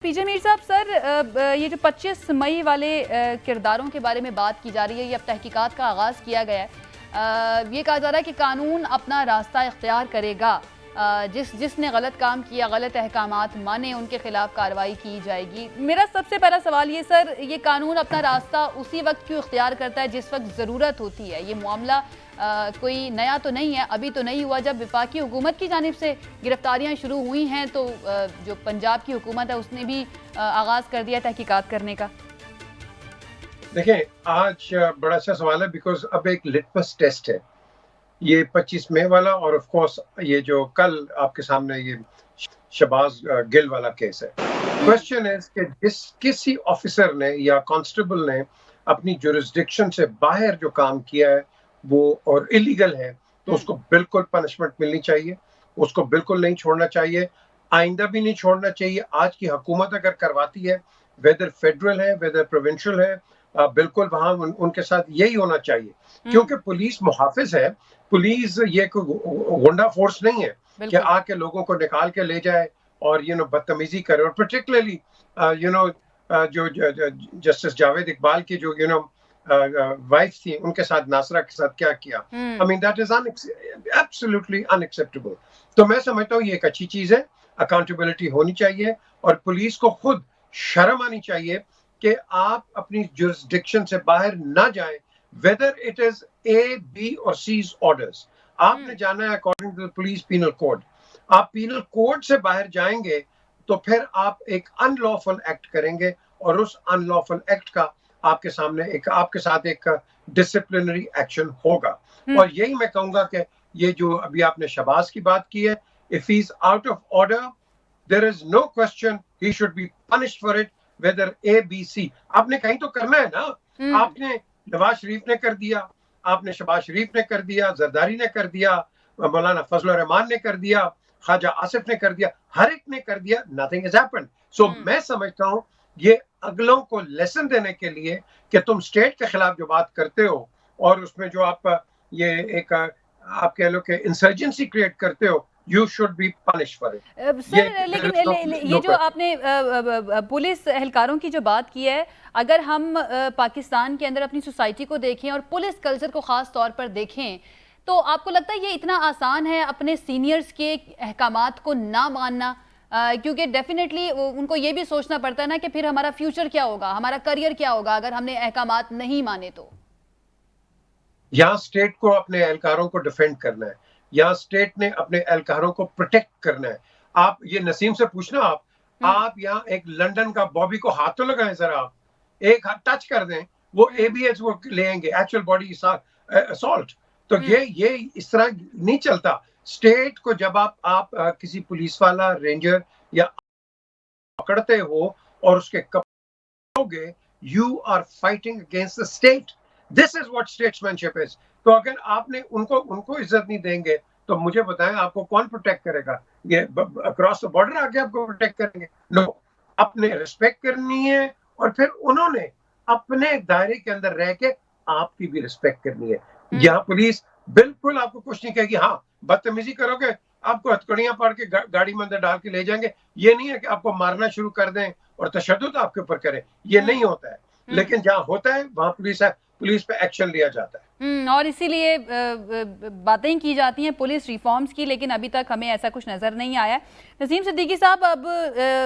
पीजे मीर साहब सर, ये जो 25 मई वाले किरदारों के बारे में बात की जा रही है, ये अब तहकीकात का आगाज़ किया गया है। ये कहा जा रहा है कि कानून अपना रास्ता इख्तियार करेगा। जिसने गलत काम किया, गलत अहकामात माने, उनके खिलाफ कार्रवाई की जाएगी। मेरा सबसे पहला सवाल ये सर, ये कानून अपना रास्ता उसी वक्त क्यों इख्तियार करता है जिस वक्त ज़रूरत होती है? ये मामला कोई नया तो नहीं है, अभी तो नहीं हुआ। जब वफाकी हुकूमत की जानिब से गिरफ्तारियां शुरू हुई हैं तो जो पंजाब की हुकूमत है उसने भी आगाज़ कर दिया तहकीकात करने का। देखें, आज बड़ा अच्छा सवाल है बिकॉज अब एक लिटमस टेस्ट है ये 25 मई वाला, और ऑफ कोर्स ये जो कल आपके सामने ये शहबाज गिल वाला केस है। क्वेश्चन है कि किसी ऑफिसर ने या कांस्टेबल ने अपनी जुरिस्डिक्शन से बाहर जो काम किया है वो और इलीगल है, तो उसको बिल्कुल पनिशमेंट मिलनी चाहिए, उसको बिल्कुल नहीं छोड़ना चाहिए, आइंदा भी नहीं छोड़ना चाहिए। आज की हुकूमत अगर करवाती है, वेदर फेडरल है वेदर प्रोविंशियल है, बिल्कुल वहां उनके साथ यही होना चाहिए, क्योंकि पुलिस मुहाफिज है। पुलिस ये कोई गुंडा फोर्स नहीं है कि आके लोगों को निकाल के ले जाए और बदतमीजी करे। और पर्टिकुलरली जो जस्टिस जावेद इकबाल की जो वाइफ थी, उनके साथ नासरा के साथ क्या किया, I mean that is absolutely unacceptable. तो मैं समझता हूँ ये एक अच्छी चीज है, अकाउंटेबिलिटी होनी चाहिए और पुलिस को खुद शर्म आनी चाहिए कि आप अपनी जुरिस्डिक्शन से बाहर ना जाएं, whether it is A, B और सी ऑर्डर्स। आपने जाना है according to the police penal code. आप पीनल कोड से बाहर जाएंगे तो फिर आप एक अनलॉफुल एक्ट करेंगे और उस अनलॉफुल एक्ट का आपके साथ एक डिसिप्लिनरी एक्शन होगा। और यही मैं कहूंगा कि ये जो अभी आपने शहबाज की बात की है, if he is out of order, there is no question, he should be punished for it, whether A, B, C. आपने कहीं तो करना है ना। आपने नवाज शरीफ ने कर दिया, आपने शहबाज शरीफ ने कर दिया, जरदारी ने कर दिया, मौलाना फजल रहमान ने कर दिया, ख्वाजा आसिफ ने कर दिया, हर एक ने कर दिया, नथिंग हैज हैपेंड। सो मैं समझता हूं ये अगलों को लेसन देने के लिए कि तुम स्टेट के खिलाफ जो बात करते हो और उसमें जो आप ये एक आप कह लो कि इंसर्जेंसी क्रिएट करते हो, you should be punish for it. Sir लेकिन ये जो आपने पुलिस एहलकारों की जो बात की है, अगर हम पाकिस्तान के अंदर अपनी सोसाइटी को देखें और पुलिस कल्चर को ख़ास तौर पर देखें, तो आपको लगता है ये इतना आसान है अपने सीनियर्स के अहकामात को ना मानना? क्योंकि डेफिनेटली उनको ये भी सोचना पड़ता है ना कि फिर हमारा फ्यूचर क्या होगा, हमारा करियर क्या होगा अगर हमने अहकामात नहीं माने तो। यहाँ स्टेट को अपने एहलकारों को डिफेंड करना है, यहाँ स्टेट ने अपने एहलकारों को प्रोटेक्ट करना है। आप ये नसीम से पूछना, आप यहाँ एक लंदन का बॉबी को हाथ तो लगाएं जरा, आप एक हाथ टच कर दें, वो एबीएस वो लेंगे, एक्चुअल बॉडी असॉल्ट। तो ये इस तरह नहीं चलता। स्टेट को जब आप किसी पुलिस वाला, रेंजर या पकड़ते हो और उसके कपड़ोगे, you are fighting against the state. This is what statesmanship is. तो अगर आपने उनको इज्जत नहीं देंगे तो मुझे बताएं आपको कौन प्रोटेक्ट करेगा? ये अक्रॉस द बॉर्डर आके आपको प्रोटेक्ट करेंगे? नो, अपने रिस्पेक्ट करनी है और फिर उन्होंने अपने दायरे के अंदर रह के आपकी भी रिस्पेक्ट करनी है। यहाँ पुलिस बिल्कुल आपको कुछ नहीं कहेगी। हाँ, बदतमीजी करोगे आपको हथकड़ियां पाड़ के गाड़ी में अंदर डाल के ले जाएंगे। ये नहीं है कि आपको मारना शुरू कर दें और तशद्दुद आपके ऊपर करें, ये नहीं होता है। लेकिन जहाँ होता है वहां पुलिस पे एक्शन लिया जाता है। और इसीलिए बातें की जाती हैं पुलिस रिफॉर्म्स की, लेकिन अभी तक हमें ऐसा कुछ नज़र नहीं आया। नसीम सिद्दीकी साहब, अब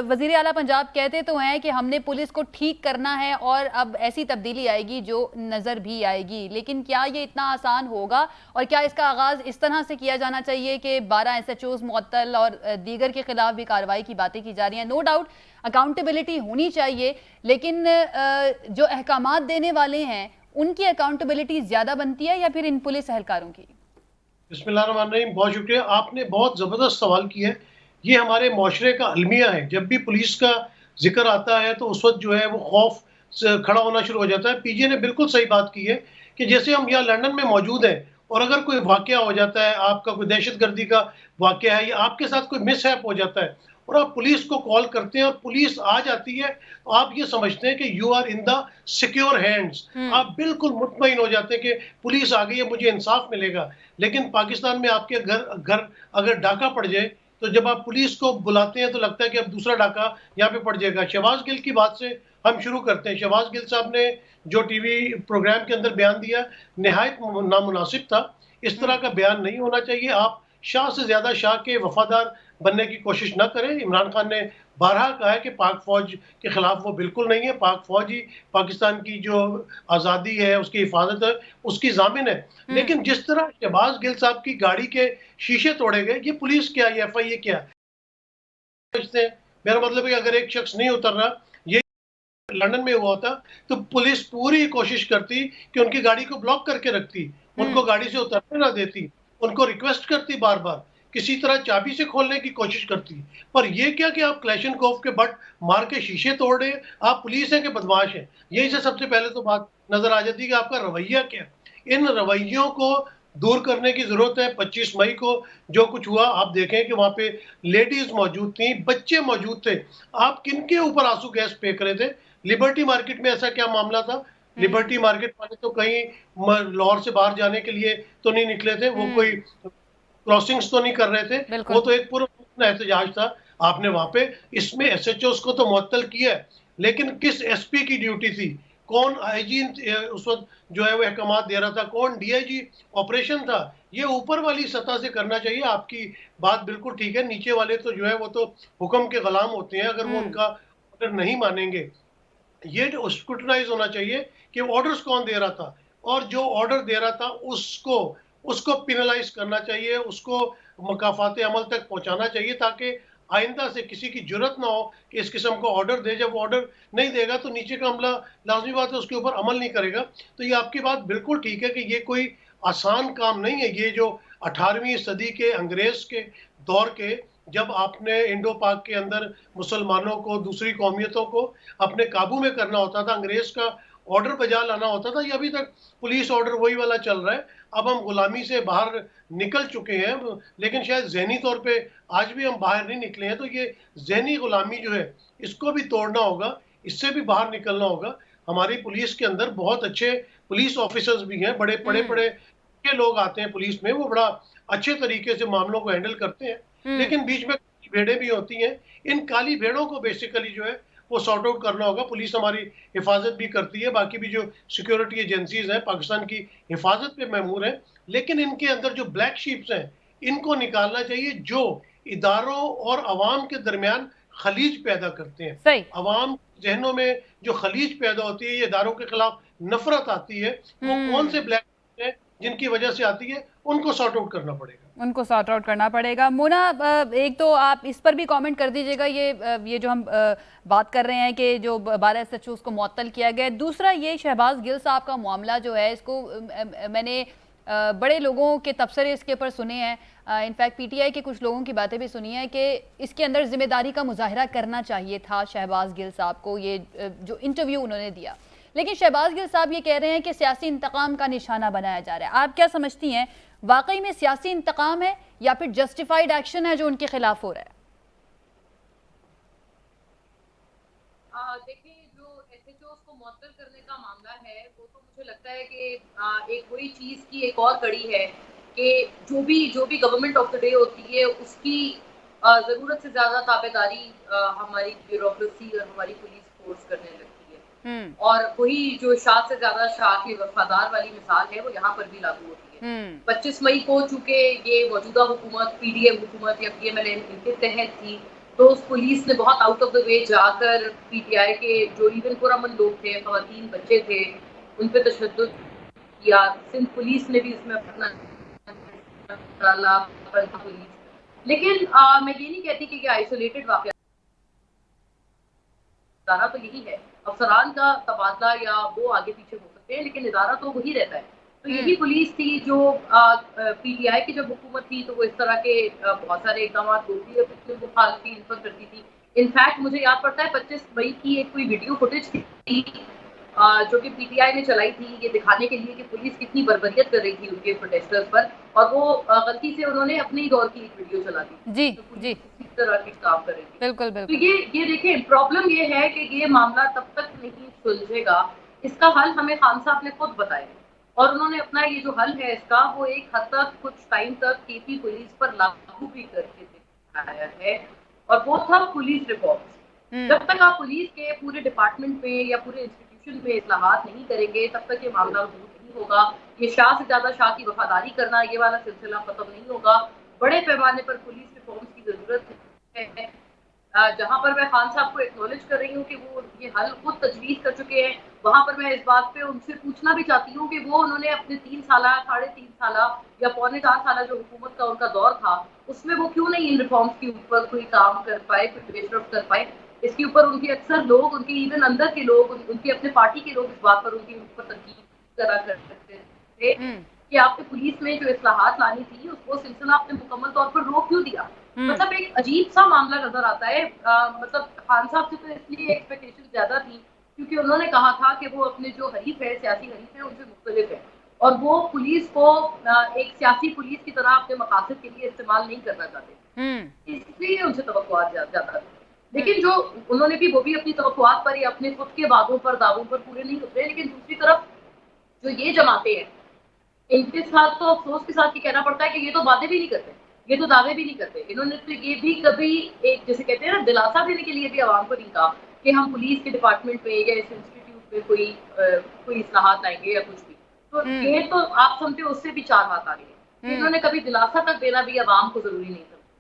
वज़ीर आला पंजाब कहते तो हैं कि हमने पुलिस को ठीक करना है और अब ऐसी तब्दीली आएगी जो नज़र भी आएगी, लेकिन क्या ये इतना आसान होगा? और क्या इसका आगाज़ इस तरह से किया जाना चाहिए कि 12 SHOs मुअत्तल और दीगर के खिलाफ भी कार्रवाई की बातें की जा रही हैं? नो डाउट अकाउंटेबिलिटी होनी चाहिए, लेकिन जो अहकामात देने वाले हैं उनकी अकाउंटेबिलिटी ज्यादा बनती है या फिर इन पुलिस एहलकारों की? बिस्मिल्लाहिर्रहमानिर्रहीम, बहुत शुक्रिया। आपने बहुत ज़बरदस्त सवाल किया है। ये हमारे माशरे का अलमिया है। जब भी पुलिस का जिक्र आता है तो उस वक्त जो है वो खौफ से खड़ा होना शुरू हो जाता है। पीजे ने बिल्कुल सही बात की है कि जैसे हम यहाँ लंदन में मौजूद हैं और अगर कोई वाकया हो जाता है, आपका कोई दहशतगर्दी का वाकया है या आपके साथ कोई मिसहैप हो जाता है और आप पुलिस को कॉल करते हैं और पुलिस आ जाती है, तो आप ये समझते हैं कि you are in the secure hands. आप बिल्कुल मुतमईन हो जाते हैं कि पुलिस आ गई है, मुझे इंसाफ मिलेगा। लेकिन पाकिस्तान में आपके घर अगर डाका पड़ जाए तो जब आप पुलिस को बुलाते हैं तो लगता है कि अब दूसरा डाका यहाँ पे पड़ जाएगा। शहबाज गिल की बात से हम शुरू करते हैं। शहबाज गिल साहब ने जो टीवी प्रोग्राम के अंदर बयान दिया, निहायत नामुनासिब था। इस तरह का बयान नहीं होना चाहिए। आप शाह से ज्यादा शाह के वफादार बनने की कोशिश न करें। इमरान खान ने बारहा कहा है कि पाक फौज के खिलाफ वो बिल्कुल नहीं है। पाक फौज ही पाकिस्तान की जो आज़ादी है, उसकी हिफाजत है, उसकी जामिन है। लेकिन जिस तरह शहबाज गिल साहब की गाड़ी के शीशे तोड़े गए, ये पुलिस क्या, ये FIA क्या? मेरा मतलब है कि अगर एक शख्स नहीं उतर रहा, ये लंदन में हुआ होता तो पुलिस पूरी कोशिश करती कि उनकी गाड़ी को ब्लॉक करके रखती, उनको गाड़ी से उतरने ना देती, उनको रिक्वेस्ट करती बार बार, किसी तरह चाबी से खोलने की कोशिश करती। पर ये क्या कि आप क्लैशनकोफ के बट मार के शीशे तोड़ रहे हैं, आप पुलिस हैं कि बदमाश हैं? यही से सबसे पहले तो बात नजर आ जाती है कि आपका रवैया क्या है। इन रवैयों को दूर करने की जरूरत है। 25 मई को जो कुछ हुआ, आप देखें कि वहां पे लेडीज मौजूद थी, बच्चे मौजूद थे। आप किनके ऊपर आंसू गैस फेंक रहे थे? लिबर्टी मार्केट में ऐसा क्या मामला था? लिबर्टी मार्केट वाले तो कहीं लाहौर से बाहर जाने के लिए तो नहीं निकले थे, वो कोई क्रॉसिंग्स तो नहीं कर रहे थे, वो तो एक पूरा एहतजाज था। आपने वहां पे इसमें SHOs को तो मुअत्तल किया है, लेकिन किस SP की ड्यूटी थी? कौन IG उस वक्त जो है वो अहकामात दे रहा था? कौन DIG ऑपरेशन था? ये ऊपर वाली सतह से करना चाहिए। आपकी बात बिल्कुल ठीक है। नीचे वाले तो जो है वो तो हुक्म के गुलाम होते हैं, अगर वो उनका ऑर्डर नहीं मानेंगे। ये जो स्क्रूटनाइज होना चाहिए कि ऑर्डर्स कौन दे रहा था, और जो ऑर्डर दे रहा था उसको पिनलाइज करना चाहिए, उसको मकाफात अमल तक पहुंचाना चाहिए, ताकि आइंदा से किसी की जरूरत ना हो कि इस किस्म को ऑर्डर दे। जब वो ऑर्डर नहीं देगा तो नीचे का अमला लाजमी बात है उसके ऊपर अमल नहीं करेगा। तो ये आपकी बात बिल्कुल ठीक है कि ये कोई आसान काम नहीं है। ये जो 18वीं सदी के अंग्रेज के दौर के, जब आपने इंडो पाक के अंदर मुसलमानों को, दूसरी कौमियतों को अपने काबू में करना होता था, अंग्रेज का ऑर्डर बजा लाना होता था। ये अभी तक पुलिस ऑर्डर वही वाला चल रहा है। अब हम गुलामी से बाहर निकल चुके हैं, लेकिन शायद जहनी तौर पे आज भी हम बाहर नहीं निकले हैं। तो ये जहनी गुलामी जो है, इसको भी तोड़ना होगा, इससे भी बाहर निकलना होगा। हमारी पुलिस के अंदर बहुत अच्छे पुलिस ऑफिसर्स भी हैं, बड़े पड़े के लोग आते हैं पुलिस में, वो बड़ा अच्छे तरीके से मामलों को हैंडल करते हैं। लेकिन बीच में भेड़ें भी होती हैं। इन काली भेड़ों को बेसिकली जो है वो सॉर्ट आउट करना होगा। पुलिस हमारी हिफाजत भी करती है, बाकी भी जो सिक्योरिटी एजेंसीज हैं पाकिस्तान की हिफाजत पे महमूर हैं, लेकिन इनके अंदर जो ब्लैक शीप्स हैं इनको निकालना चाहिए, जो इदारों और अवाम के दरमियान खलीज पैदा करते हैं। अवाम जहनों में जो खलीज पैदा होती है, ये इदारों के खिलाफ नफरत आती है, वो कौन से ब्लैक हैं जिनकी वजह से आती है, उनको सॉर्ट आउट करना पड़ेगा। उनको सॉर्ट आउट करना पड़ेगा। मोना, एक तो आप इस पर भी कमेंट कर दीजिएगा, ये जो हम बात कर रहे हैं कि जो 12 SHOs को मुअत्तल किया गया है। दूसरा, ये शहबाज गिल साहब का मामला जो है, इसको मैंने बड़े लोगों के तबसरे इसके ऊपर सुने हैं, इनफैक्ट PTI के कुछ लोगों की बातें भी सुनी हैं कि इसके अंदर जिम्मेदारी का मुजाहिरा करना चाहिए था शहबाज गिल साहब को, ये जो इंटरव्यू उन्होंने दिया। लेकिन शहबाज गिल साहब ये कह रहे हैं कि सियासी इंतकाम का निशाना बनाया जा रहा है। आप क्या समझती हैं, वाकई में सियासी इंतकाम है या फिर जस्टिफाइड एक्शन है जो उनके खिलाफ हो रहा है? देखिए, जो SHOs को मुअत्तल करने का मामला है, वो तो मुझे लगता है कि एक बुरी चीज़ की एक और कड़ी है कि जो भी गवर्नमेंट ऑफ द डे होती है, उसकी ज़रूरत से ज़्यादा ताबेदारी हमारी ब्यूरोक्रेसी और हमारी पुलिस फोर्स करने लगती है। और वही जो शाह से ज़्यादा शाह के वफादार वाली मिसाल है, वो यहाँ पर भी लागू होती है। 25 मई को चूंकि ये मौजूदा हुकूमत, PDM हुकूमत या PMLN इनके तहत थी, तो उस पुलिस ने बहुत आउट ऑफ द वे जाकर PTI के जो इवन पुरअमन लोग थे, ख़वातीन, बच्चे थे, उन पे तशद्दुद किया। सिंध पुलिस ने भी इसमें अपना डाला, पुलिस। लेकिन मैं ये नहीं कहती कि ये आइसोलेटेड वाक़या तो यही है। अफसरान का तबादला या वो आगे पीछे हो सकते हैं, लेकिन इदारा तो वही रहता है। तो यही पुलिस थी जो PTI की जब हुकूमत थी, तो वो इस तरह के बहुत सारे इकदाम होती है, मुखालफी इन पर करती थी। इनफैक्ट मुझे याद पड़ता है 25 मई की एक कोई वीडियो फुटेज थी जो कि PTI ने चलाई थी, ये दिखाने के लिए कि पुलिस कितनी बर्बरियत कर रही थी उनके प्रोटेस्टर्स पर, और वो गलती से उन्होंने अपने ही दौर की एक वीडियो चला दी। जी तो जी, इस तरह के काम कर रही थी। बिल्कुल बिल्कुल। तो ये देखें, प्रॉब्लम ये है कि ये मामला तब तक नहीं सुलझेगा, इसका हल हमें खान साहब ने खुद बताया, और उन्होंने अपना ये जो हल है इसका, वो एक हद तक कुछ टाइम तक KP पुलिस पर लागू भी करके थे। आया है, और वो था पुलिस रिफॉर्म्स। जब तक आप पुलिस के पूरे डिपार्टमेंट में या पूरे इंस्टीट्यूशन में इस्लाहात नहीं करेंगे, तब तक ये मामला दूर नहीं होगा। ये शाह से ज्यादा शाह की वफादारी करना, ये वाला सिलसिला खत्म नहीं होगा। बड़े पैमाने पर पुलिस रिफॉर्म्स की जरूरत है। जहां पर मैं खान साहब को एक्नॉलेज कर रही हूँ कि वो ये हल खुद तजवीज़ कर चुके हैं, वहां पर मैं इस बात पे उनसे पूछना भी चाहती हूँ कि वो उन्होंने अपने 3 साल, 3.5 साल या पौने 4 साल जो हुकूमत का उनका दौर था, उसमें वो क्यों नहीं इन रिफॉर्म्स के ऊपर कोई काम कर पाए, कोई पेशरफ कर पाए। इसके ऊपर उनके अक्सर लोग, उनके इवन अंदर के लोग, उनके अपने पार्टी के लोग इस बात पर उनके ऊपर तनकीद करा करते थे कि आपने पुलिस में जो इस्लाहात लानी थी, उसको सिलसिला आपने मुकम्मल तौर पर रोक क्यों दिया। मतलब एक अजीब सा मामला नजर आता है। मतलब खान साहब से तो इसलिए एक्सपेक्टेशन ज्यादा थी क्योंकि उन्होंने कहा था कि वो अपने जो हरीफ है, सियासी हरीफ है, उनसे मुख्तलिफ है, और वो पुलिस को एक सियासी पुलिस की तरह अपने मकासद के लिए इस्तेमाल नहीं करना चाहते, इसलिए उनसे तवक्कुआत ज्यादा थी। लेकिन जो उन्होंने भी, वो भी अपनी तवक्कुआत पर या अपने खुद के वादों पर, दावों पर पूरे नहीं उतरे। लेकिन दूसरी तरफ जो ये जमाते हैं, इनके साथ तो अफसोस के साथ ये कहना पड़ता है कि ये तो वादे भी नहीं करते, ये तो दावे भी नहीं करते। इन्होंने तो ये भी कभी एक, जैसे कहते हैं ना, दिलासा देने के लिए भी आवाम को नहीं कहा कि हम पुलिस के डिपार्टमेंट में या इस इंस्टीट्यूट में कोई इस्लाहात लाएंगे या कुछ भी। तो ये तो आप समझते हो उससे भी 4 हाथ आगे। इन्होंने कभी दिलासा तक देना भी आवाम को जरूरी नहीं था।